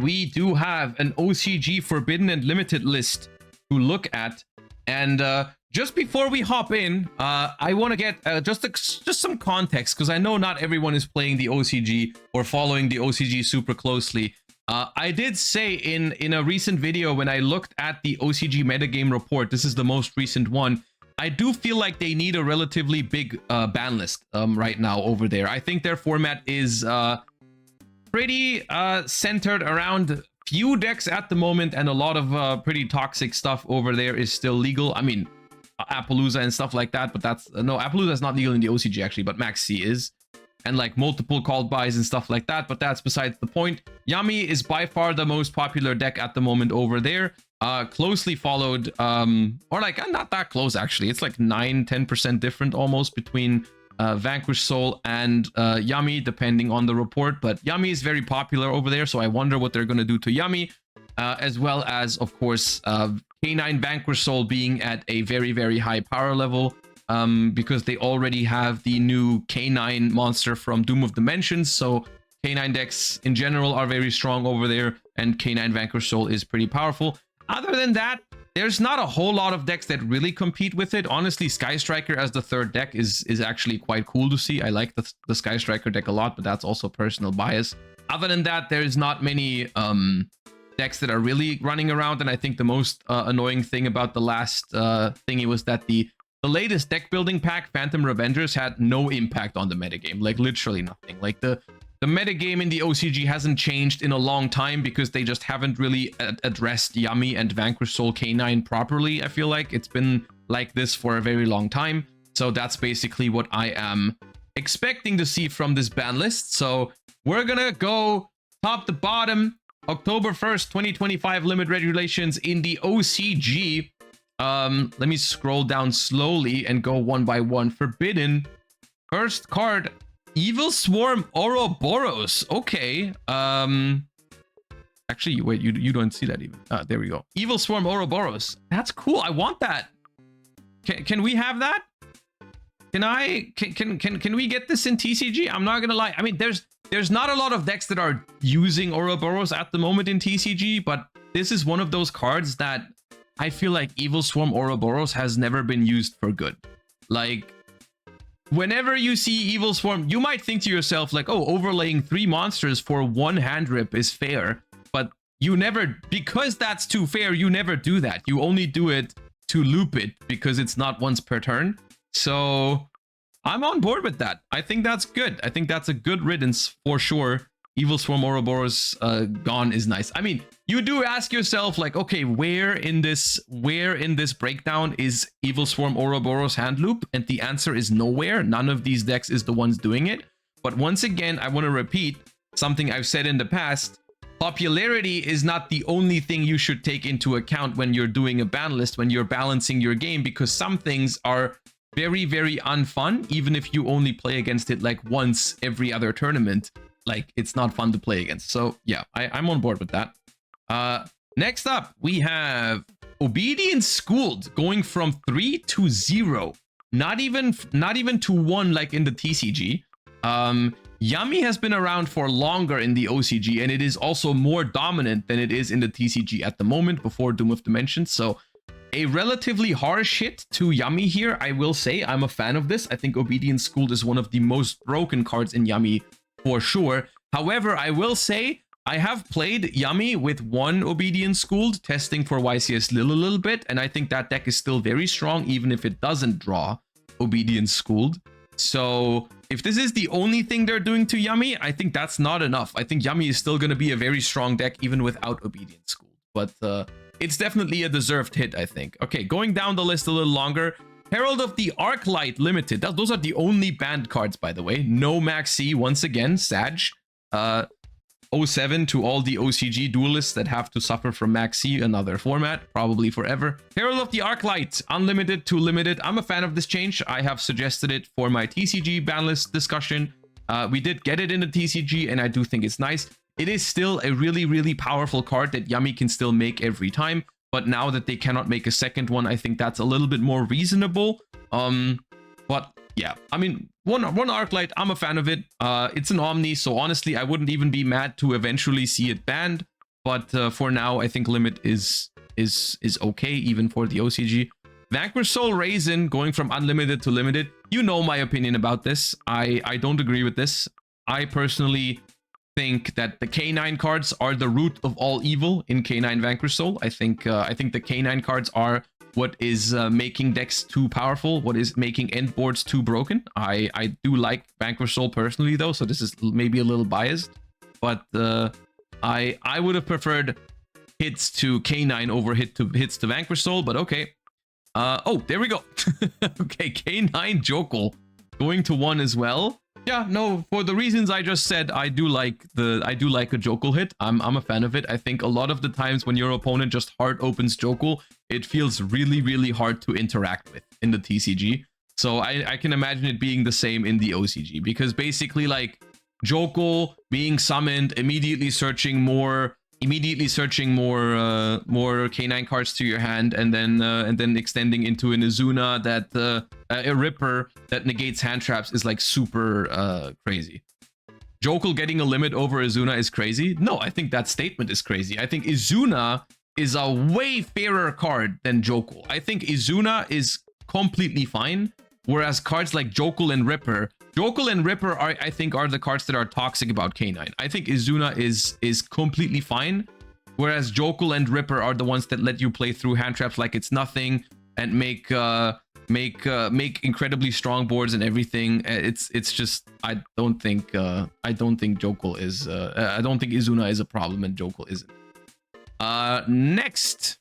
we do have an OCG Forbidden and Limited list to look at. And just before we hop in, I want to get just some context, because I know not everyone is playing the OCG or following the OCG super closely. I did say in a recent video when I looked at the OCG metagame report, this is the most recent one, I do feel like they need a relatively big ban list right now over there. I think their format is pretty centered around few decks at the moment, and a lot of pretty toxic stuff over there is still legal. I mean, Appaloosa and stuff like that, but that's no, Appaloosa is not legal in the OCG actually, but Max C is, and like multiple called buys and stuff like that, but that's besides the point. Yummy is by far the most popular deck at the moment over there, closely followed, or like not that close actually, it's like 9-10% different almost between Vanquish Soul and Yummy, depending on the report, but Yummy is very popular over there, so I wonder what they're going to do to Yummy, as well as, of course, K9 Vanquish Soul being at a very, very high power level, because they already have the new K9 monster from Doom of Dimensions, so K9 decks in general are very strong over there, and K9 Vanquish Soul is pretty powerful. Other than that, there's not a whole lot of decks that really compete with it. Honestly, Sky Striker as the third deck is actually quite cool to see. I like the Sky Striker deck a lot, but that's also personal bias. Other than that, there's not many decks that are really running around, and I think the most annoying thing about the last thingy was that the latest deck building pack, Phantom Revengers, had no impact on the metagame, like literally nothing. Like the metagame in the OCG hasn't changed in a long time because they just haven't really addressed Yummy and Vanquish Soul K9 properly. I feel like it's been like this for a very long time. So that's basically what I am expecting to see from this ban list. So we're gonna go top to bottom. October 1st, 2025 limit regulations in the OCG. Let me scroll down slowly and go one by one. Forbidden. First card, Evil Swarm Ouroboros. Okay. Actually, wait, you don't see that even. There we go. Evil Swarm Ouroboros. That's cool. I want that. Can we have that? Can we get this in TCG? I'm not gonna lie. I mean, there's not a lot of decks that are using Ouroboros at the moment in TCG, but this is one of those cards that I feel like Evil Swarm Ouroboros has never been used for good. Like, whenever you see Evil Swarm, you might think to yourself like, oh, overlaying 3 monsters for 1 hand rip is fair, but you never, because that's too fair, you never do that. You only do it to loop it because it's not once per turn. So I'm on board with that. I think that's good. I think that's a good riddance for sure. Evil Swarm Ouroboros gone is nice. I mean, you do ask yourself like, okay, where in this breakdown is Evil Swarm Ouroboros hand loop? And the answer is nowhere. None of these decks is the ones doing it. But once again, I want to repeat something I've said in the past. Popularity is not the only thing you should take into account when you're doing a ban list, when you're balancing your game, because some things are very, very unfun, even if you only play against it like once every other tournament. Like, it's not fun to play against. So yeah, I'm on board with that. Next up, we have Obedience Schooled going from 3 to 0. Not even to 1 like in the TCG. Yummy has been around for longer in the OCG, and it is also more dominant than it is in the TCG at the moment before Doom of Dimensions. So a relatively harsh hit to Yummy here, I will say. I'm a fan of this. I think Obedience Schooled is one of the most broken cards in Yummy for sure. However, I will say I have played Yummy with 1 Obedience Schooled, testing for YCS Lil a little bit, and I think that deck is still very strong, even if it doesn't draw Obedience Schooled. So if this is the only thing they're doing to Yummy, I think that's not enough. I think Yummy is still going to be a very strong deck, even without Obedience Schooled. But it's definitely a deserved hit, I think. Okay, going down the list a little longer. Herald of the Arclight Limited. Those are the only banned cards, by the way. No Max C, once again, Sag. 07 to all the OCG duelists that have to suffer from Max C, another format, probably forever. Herald of the Arclight, unlimited to limited. I'm a fan of this change. I have suggested it for my TCG ban list discussion. We did get it in the TCG, and I do think it's nice. It is still a really, really powerful card that Yummy can still make every time. But now that they cannot make a second one, I think that's a little bit more reasonable. But yeah, I mean, one Arclight, I'm a fan of it. It's an Omni, so honestly, I wouldn't even be mad to eventually see it banned. But for now, I think limit is okay, even for the OCG. Vanquish Soul Raisin going from unlimited to limited. You know my opinion about this. I don't agree with this. I personally think that the K9 cards are the root of all evil in K9 Vanquish Soul. I think the K9 cards are what is making decks too powerful, what is making end boards too broken. I do like Vanquish Soul personally though, so this is maybe a little biased, but I would have preferred hits to K9 over hits to Vanquish Soul, but okay. Oh, there we go. Okay, K9 Jokul going to 1 as well. Yeah, no, for the reasons I just said, I do like a Jokul hit. I'm a fan of it. I think a lot of the times when your opponent just hard opens Jokul, it feels really, really hard to interact with in the TCG. So I can imagine it being the same in the OCG, because basically like Jokul being summoned, immediately searching more K9 cards to your hand, and then extending into an Izuna that a Ripper that negates hand traps is like super crazy. Jokul getting a limit over Izuna is crazy. No, I think that statement is crazy. I think Izuna is a way fairer card than Jokul. I think Izuna is completely fine, whereas cards like Jokul and Ripper are, I think, are the cards that are toxic about K9. I think Izuna is completely fine, whereas Jokul and Ripper are the ones that let you play through hand traps like it's nothing and make incredibly strong boards and everything. It's just I don't think Jokul is I don't think Izuna is a problem and Jokul isn't. Next,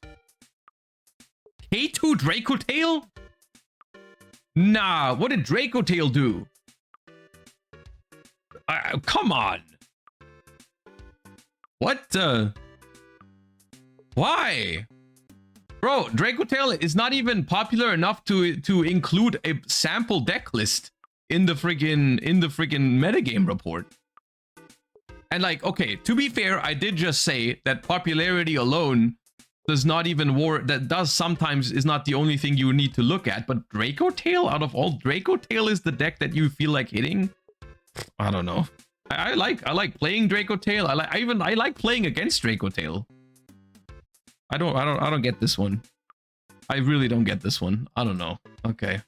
K2 Draco Tail. Nah, what did Draco Tail do? Come on. What? Why? Bro, Draco Tail is not even popular enough to include a sample deck list in the friggin' metagame report. And like, okay, to be fair, I did just say that popularity alone does not even sometimes is not the only thing you need to look at, but Draco Tail, out of all, Draco Tail is the deck that you feel like hitting? I don't know. I like playing Draco Tail. I like playing against Draco Tail. I don't get this one. I really don't get this one. I don't know. Okay.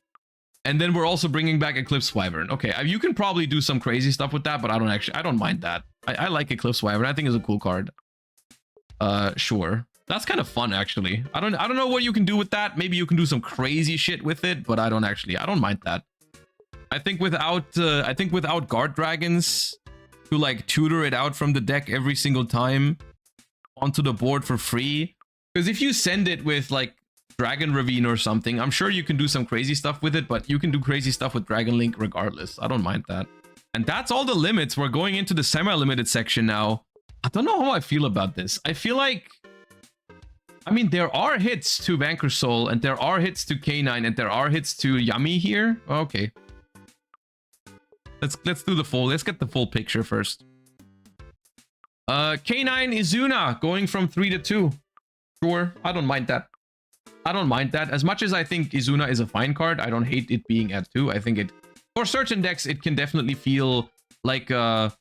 And then we're also bringing back Eclipse Wyvern. Okay, you can probably do some crazy stuff with that, but I don't mind that. I like Eclipse Wyvern. I think it's a cool card. Sure. That's kind of fun, actually. I don't know what you can do with that. Maybe you can do some crazy shit with it, but I don't mind that. I think without Guard Dragons to like tutor it out from the deck every single time onto the board for free, because if you send it with like Dragon Ravine or something, I'm sure you can do some crazy stuff with it, but you can do crazy stuff with Dragon Link regardless. I don't mind that. And that's all the limits. We're going into the semi-limited section now. I don't know how I feel about this. I feel like, I mean, there are hits to Vanquish Soul, and there are hits to K9, and there are hits to Yummy here. Okay. Let's do the full. Let's get the full picture first. K9 Izuna going from 3 to 2. Sure, I don't mind that. I don't mind that. As much as I think Izuna is a fine card, I don't hate it being at 2. I think it, for certain decks, it can definitely feel like a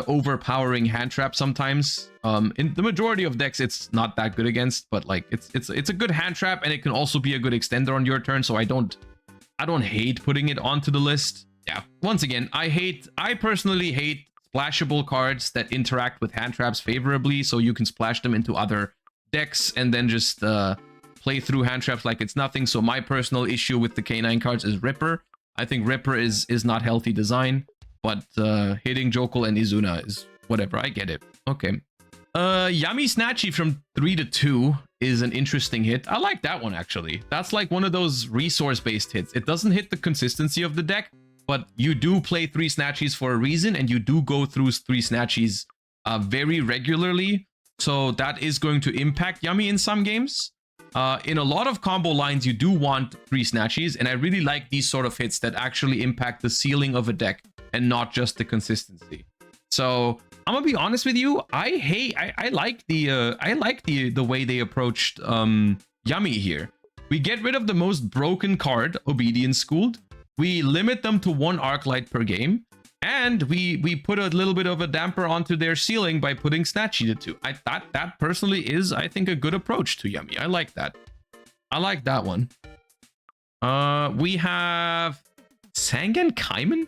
overpowering hand trap sometimes. In the majority of decks, it's not that good against, but like it's a good hand trap, and it can also be a good extender on your turn. So I don't hate putting it onto the list. Yeah, once again, I personally hate splashable cards that interact with hand traps favorably, so you can splash them into other decks and then just play through hand traps like it's nothing. So my personal issue with the K9 cards is Ripper. I think Ripper is not healthy design, but hitting Jokul and Izuna is whatever. I get it. Okay. Yummy Snatchy from 3 to 2 is an interesting hit. I like that one, actually. That's like one of those resource-based hits. It doesn't hit the consistency of the deck, but you do play 3 Snatchies for a reason, and you do go through 3 Snatchies very regularly. So that is going to impact Yummy in some games. In a lot of combo lines, you do want 3 Snatchies, and I really like these sort of hits that actually impact the ceiling of a deck and not just the consistency. So I'm gonna be honest with you. I like the way they approached Yummy here. We get rid of the most broken card, Obedience Schooled. We limit them to 1 Arclight per game. And we put a little bit of a damper onto their ceiling by putting Snatch Eater 2. I thought that personally is, I think, a good approach to Yummy. I like that. I like that one. We have Sangan Kaiman.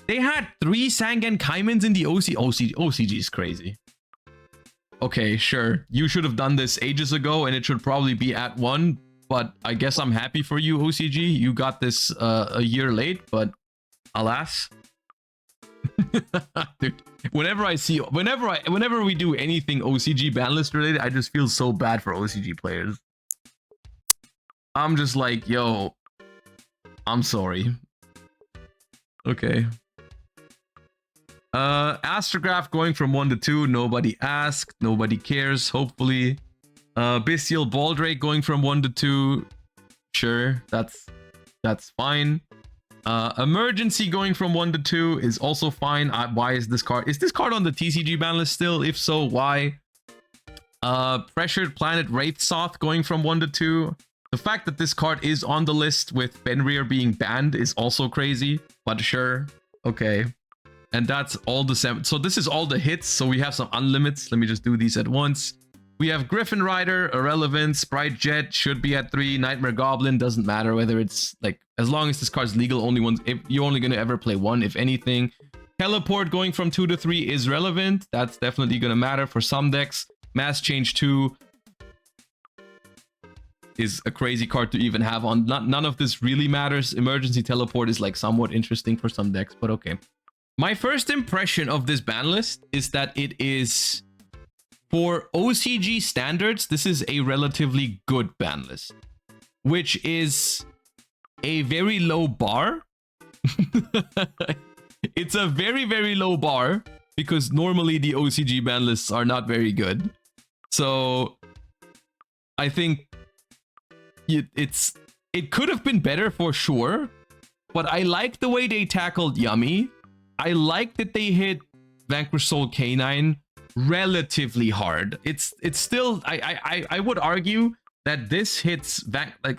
They had 3 Sangan Kaimans in the OCG is crazy. Okay, sure. You should have done this ages ago, and it should probably be at 1. But I guess I'm happy for you, OCG. You got this a year late, but alas. Dude, whenever we do anything OCG banlist related, I just feel so bad for OCG players. I'm just like, yo, I'm sorry. Okay. Astrograph going from 1 to 2. Nobody asked. Nobody cares, hopefully. Bestial Baldrake going from 1 to 2. Sure, that's fine. Emergency going from 1 to 2 is also fine. Why is this card? Is this card on the TCG ban list still? If so, why? Pressured Planet Wraithsoth going from 1 to 2. The fact that this card is on the list with Fenrir being banned is also crazy, but sure. Okay. And that's all the 7. So this is all the hits. So we have some unlimits. Let me just do these at once. We have Griffin Rider, Irrelevant, Sprite Jet should be at 3. Nightmare Goblin doesn't matter whether it's like, as long as this card's legal, you're only going to ever play 1, if anything. Teleport going from 2 to 3 is relevant. That's definitely going to matter for some decks. Mass Change 2 is a crazy card to even have on. None of this really matters. Emergency Teleport is like somewhat interesting for some decks, but okay. My first impression of this ban list is that it is, for OCG standards, this is a relatively good ban list, which is a very low bar. It's a very, very low bar because normally the OCG ban lists are not very good. So I think it could have been better for sure, but I like the way they tackled Yummy. I like that they hit Vanquish Soul Canine relatively hard. It's still, I would argue that this hits like,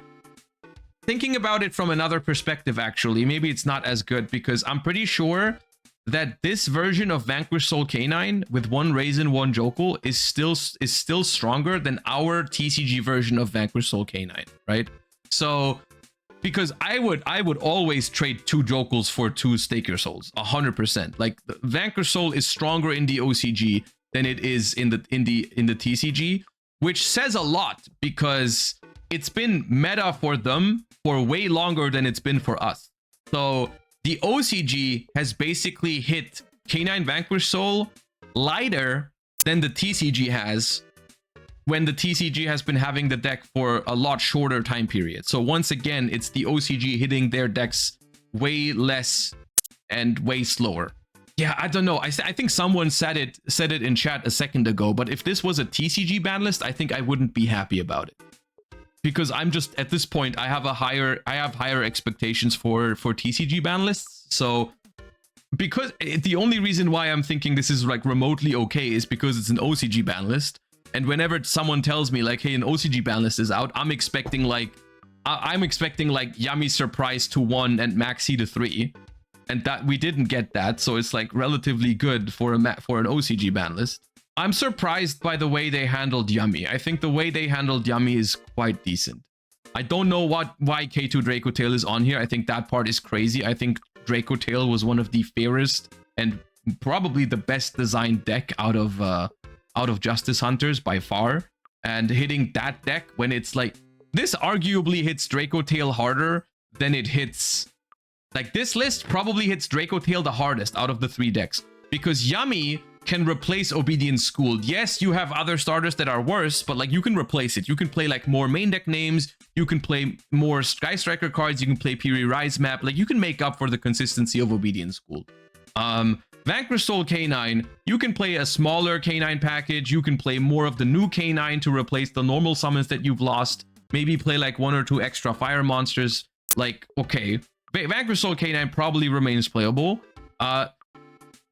thinking about it from another perspective, actually, maybe it's not as good, because I'm pretty sure that this version of Vanquish Soul Canine with 1 Raisin, 1 Jokel is still stronger than our TCG version of Vanquish Soul Canine, right? So because I would always trade 2 Jokels for 2 Stake Your Souls, 100%. Like, Vanquish Soul is stronger in the OCG than it is in the TCG, which says a lot because it's been meta for them for way longer than it's been for us. So the OCG has basically hit Canine Vanquish Soul lighter than the TCG has, when the TCG has been having the deck for a lot shorter time period. So once again, it's the OCG hitting their decks way less and way slower. Yeah, I don't know. I think someone said it in chat a second ago, but if this was a TCG ban list, I think I wouldn't be happy about it. Because I'm just, at this point, I have higher expectations for TCG ban lists. So because the only reason why I'm thinking this is like remotely okay is because it's an OCG ban list. And whenever someone tells me like, hey, an OCG ban list is out, I'm expecting like Yummy Surprise to 1 and Maxi to 3. And that we didn't get that, so it's like relatively good for an OCG ban list. I'm surprised by the way they handled Yummy. I think the way they handled Yummy is quite decent. I don't know why K2 Draco Tail is on here. I think that part is crazy. I think Draco Tail was one of the fairest and probably the best designed deck out of Justice Hunters by far. And hitting that deck when it's like, this arguably hits Draco Tail harder than it hits. Like, this list probably hits Draco Tail the hardest out of the 3 decks, because Yummy can replace Obedient School. Yes, you have other starters that are worse, but like, you can replace it. You can play like more main deck names, you can play more Sky Striker cards, you can play Piri Rise map, like you can make up for the consistency of Obedient School. Vanquish Soul Canine, you can play a smaller Canine package, you can play more of the new Canine to replace the normal summons that you've lost, maybe play like 1 or 2 extra fire monsters. Like, okay, Vanquish Soul Canine probably remains playable.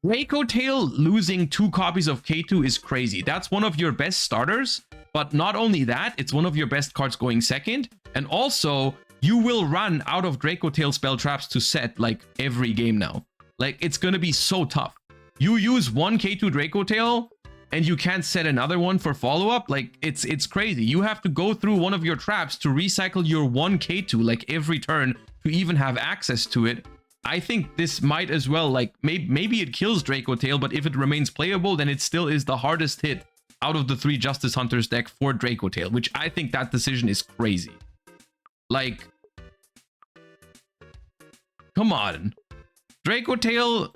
Draco Tail losing 2 copies of K2 is crazy. That's one of your best starters, but not only that, it's one of your best cards going second. And also, you will run out of Draco Tail spell traps to set like every game now. Like, it's gonna be so tough. You use one K2 Draco Tail and you can't set another one for follow-up. Like, it's crazy. You have to go through one of your traps to recycle your one K2 like every turn to even have access to it. I think this might as well, like, maybe it kills Draco Tail, but if it remains playable, then it still is the hardest hit out of the 3 Justice Hunters deck for Draco Tail, which I think that decision is crazy. Like, come on. Draco Tail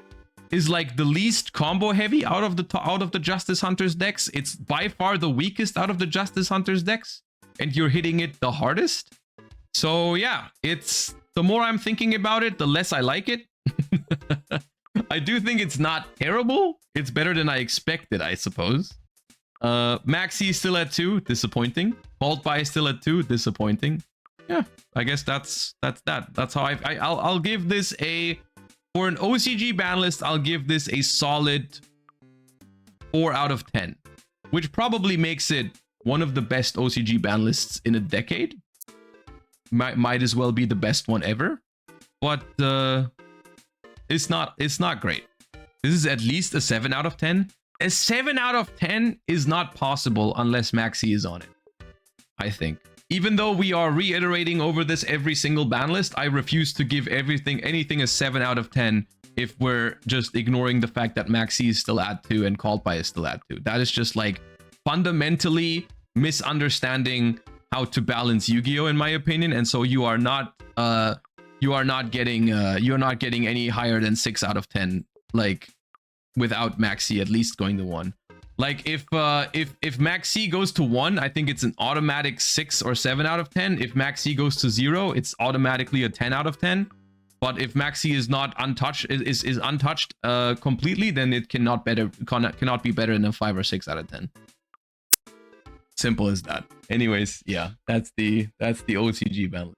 is like the least combo heavy out of the Justice Hunters decks. It's by far the weakest out of the Justice Hunters decks, and you're hitting it the hardest. So yeah, it's the more I'm thinking about it, the less I like it. I do think it's not terrible. It's better than I expected, I suppose. Maxi is still at 2, disappointing. Vault Buy is still at 2, disappointing. Yeah, I guess that's that. That's how I'll give this a, for an OCG ban list, I'll give this a solid 4 out of 10, which probably makes it one of the best OCG ban lists in a decade. Might as well be the best one ever, but it's not great. This is at least a 7 out of 10. A 7 out of 10 is not possible unless Maxi is on it, I think. Even though we are reiterating over this every single ban list, I refuse to give anything a 7 out of 10 if we're just ignoring the fact that Maxi is still at 2 and Called By is still at 2. That is just like fundamentally misunderstanding how to balance Yu-Gi-Oh, in my opinion, and so you are not getting any higher than 6 out of 10, like, without Maxi at least going to 1. Like, if Maxi goes to 1, I think it's an automatic 6 or 7 out of 10. If Maxi goes to 0, it's automatically a 10 out of 10. But if Maxi is not untouched, is untouched completely, then it cannot be better than a 5 or 6 out of 10. Simple as that. Anyways, yeah, that's the OCG balance.